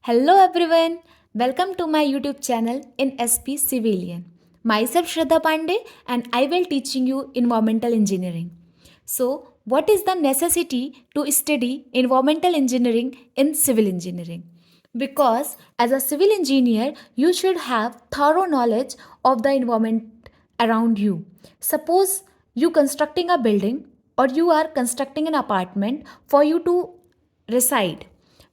Hello everyone, welcome to my YouTube channel in SP Civilian. Myself Shraddha Pandey and I will teaching you environmental engineering. So, what is the necessity to study environmental engineering in civil engineering? Because as a civil engineer, you should have thorough knowledge of the environment around you. Suppose you constructing a building or you are constructing an apartment for you to reside,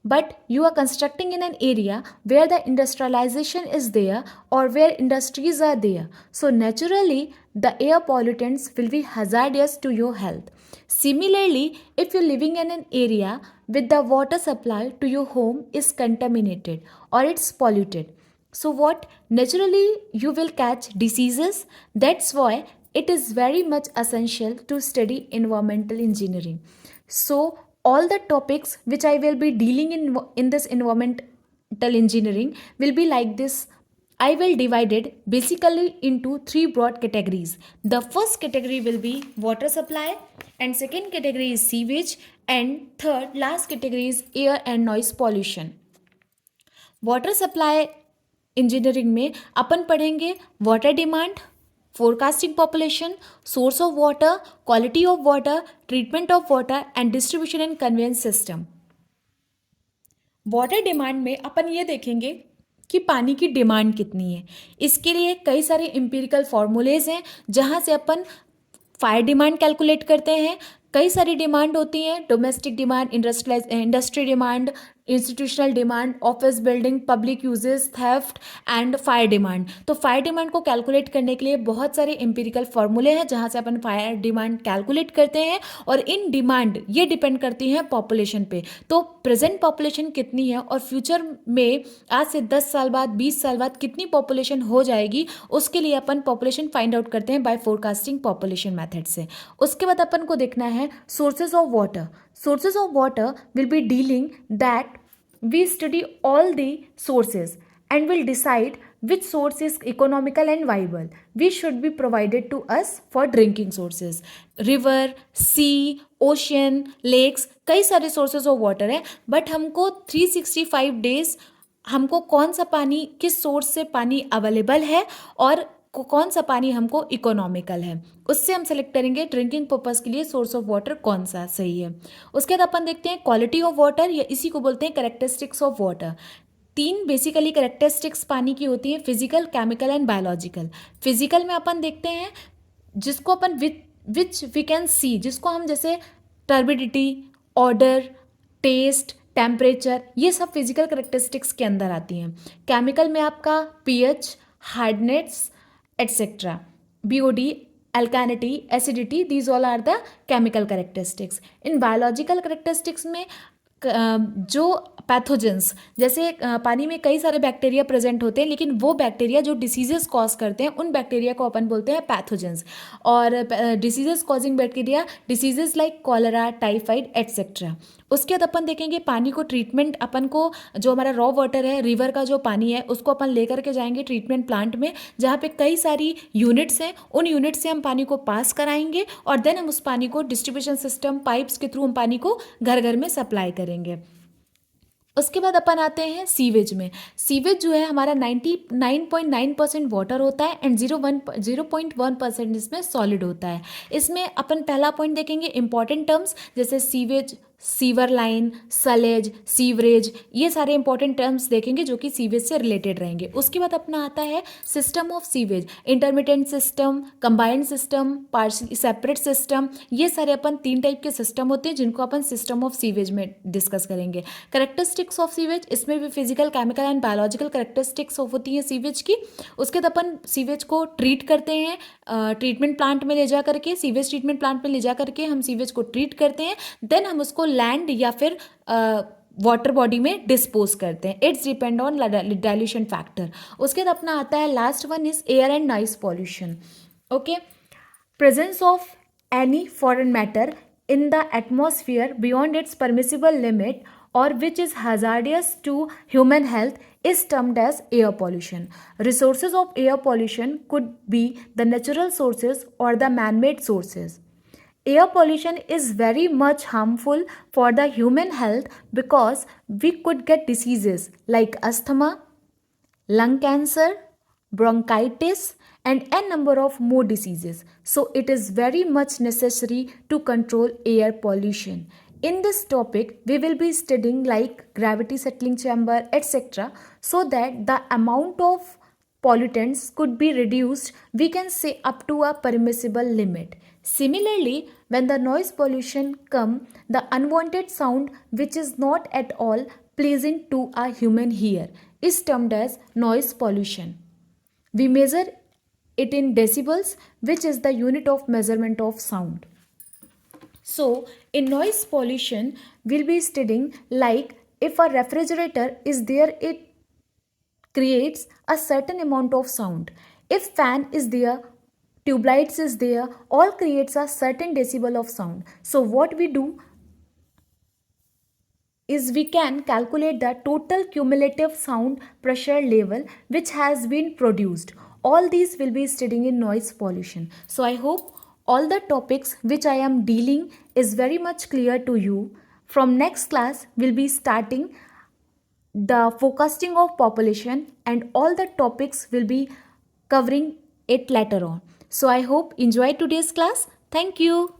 but you are constructing in an area where the industrialization is there or where industries are there, so naturally the air pollutants will be hazardous to your health. Similarly, if you're living in an area with the water supply to your home is contaminated or it's polluted, so what, naturally you will catch diseases. That's why it is very much essential to study environmental engineering. So all the topics which I will be dealing in this environmental engineering will be like this. I will divide it basically into three broad categories. The first category will be water supply, and second category is sewage, and third last category is air and noise pollution. Water supply engineering में अपन पढ़ेंगे water demand, forecasting population, source of water, quality of water, treatment of water and distribution and conveyance system. Water demand में अपन ये देखेंगे कि पानी की डिमांड कितनी है. इसके लिए कई सारे एम्पिरिकल फॉर्मूलेज हैं जहाँ से अपन फायर डिमांड कैलकुलेट करते हैं. कई सारी डिमांड होती हैं, domestic demand, industry demand, institutional demand, office building, public uses, theft and fire demand. तो फायर डिमांड को कैलकुलेट करने के लिए बहुत सारे एम्पिरिकल फॉर्मूले हैं जहाँ से अपन फायर डिमांड कैलकुलेट करते हैं, और इन डिमांड ये डिपेंड करती हैं पॉपुलेशन पे. तो प्रेजेंट पॉपुलेशन कितनी है और फ्यूचर में आज से 10 साल बाद, 20 साल बाद कितनी पॉपुलेशन हो जाएगी, उसके लिए अपन पॉपुलेशन फाइंड आउट करते हैं बाय फोरकास्टिंग पॉपुलेशन मेथड से. उसके बाद अपन को देखना है sources of water. Sources of water will be dealing that we study all the sources and will decide which source is economical and viable. We should be provided to us for drinking sources. River, sea, ocean, lakes, कई सारे sources of water है, but हमको 365 days हमको कौन सा पानी, किस source से पानी अवेलेबल है और कौन सा पानी हमको इकोनॉमिकल है, उससे हम सेलेक्ट करेंगे ड्रिंकिंग पर्पस के लिए सोर्स ऑफ वाटर कौन सा सही है. उसके बाद अपन देखते हैं क्वालिटी ऑफ वाटर, या इसी को बोलते हैं कैरेक्टरिस्टिक्स ऑफ वाटर. तीन बेसिकली कैरेक्टरिस्टिक्स पानी की होती हैं, physical, chemical and biological. Physical में अपन देखते हैं जिसको अपन विच वी कैन सी, जिसको हम जैसे टर्बिडिटी, ऑर्डर, टेस्ट, टेम्परेचर, ये सब फिजिकल कैरेक्टरिस्टिक्स के अंदर आती हैं. केमिकल में आपका pH, hardness etc. BOD, alkalinity, acidity, these all are the chemical characteristics. In biological characteristics में जो पैथोजेंस, जैसे पानी में कई सारे बैक्टीरिया प्रेजेंट होते हैं, लेकिन वो बैक्टीरिया जो डिसीजेस कॉज करते हैं उन बैक्टीरिया को अपन बोलते हैं पैथोजेंस. और diseases causing bacteria, diseases like cholera, typhoid etcetera. उसके बाद अपन देखेंगे पानी को ट्रीटमेंट. अपन को जो हमारा रॉ वाटर है, रिवर का जो पानी है, उसको अपन लेकर के जाएंगे ट्रीटमेंट प्लांट में, जहाँ पे कई सारी यूनिट्स हैं. उन यूनिट से हम पानी को पास कराएंगे और देन हम उस पानी को डिस्ट्रीब्यूशन सिस्टम, पाइप्स के थ्रू हम पानी को घर घर में सप्लाई करेंगे. उसके बाद अपन आते हैं सीवेज में. सीवेज जो है हमारा 99.9% वाटर होता है एंड 0.1% इसमें सॉलिड होता है. इसमें अपन पहला पॉइंट देखेंगे इंपॉर्टेंट टर्म्स, जैसे सीवेज, सीवर लाइन, सलेज, सीवरेज, ये सारे इंपॉर्टेंट टर्म्स देखेंगे जो कि सीवेज से रिलेटेड रहेंगे. उसके बाद अपना आता है system of sewage, intermediate system, combined system, partially separate system. ये सारे अपन तीन टाइप के सिस्टम होते हैं जिनको अपन सिस्टम ऑफ सीवेज में डिस्कस करेंगे. करेक्टरिस्टिक्स ऑफ सीवेज, इसमें भी physical, chemical and biological characteristics होती हैं सीवेज की. उसके बाद अपन सीवेज को ट्रीट करते हैं ट्रीटमेंट प्लांट में ले जा करके, सीवेज ट्रीटमेंट प्लांट में ले जा करके हम सीवेज को ट्रीट करते हैं. देन हम उसको लैंड या फिर वाटर बॉडी में डिस्पोज करते हैं. It's depend on dilution factor. उसके बाद अपना आता है last one is air and noise pollution. Okay, presence of any foreign matter in the atmosphere beyond its permissible limit or which is hazardous to human health is termed as air pollution. Resources of air pollution could be the natural sources or the man-made sources. Air pollution is very much harmful for the human health because we could get diseases like asthma, lung cancer, bronchitis, and n number of more diseases. So it is very much necessary to control air pollution. In this topic, we will be studying like gravity settling chamber, etc., so that the amount of pollutants could be reduced, we can say up to a permissible limit. Similarly, when the noise pollution come, the unwanted sound which is not at all pleasant to a human ear is termed as noise pollution. We measure it in decibels, which is the unit of measurement of sound. So, in noise pollution, we'll be studying like if a refrigerator is there, it creates a certain amount of sound. If fan is there, tube lights is there, all creates a certain decibel of sound. So what we do is we can calculate the total cumulative sound pressure level which has been produced. All these will be studying in noise pollution. So I hope all the topics which I am dealing is very much clear to you. From next class, we'll be starting the forecasting of population, and all the topics will be covering it later on. So I hope enjoy today's class. Thank you.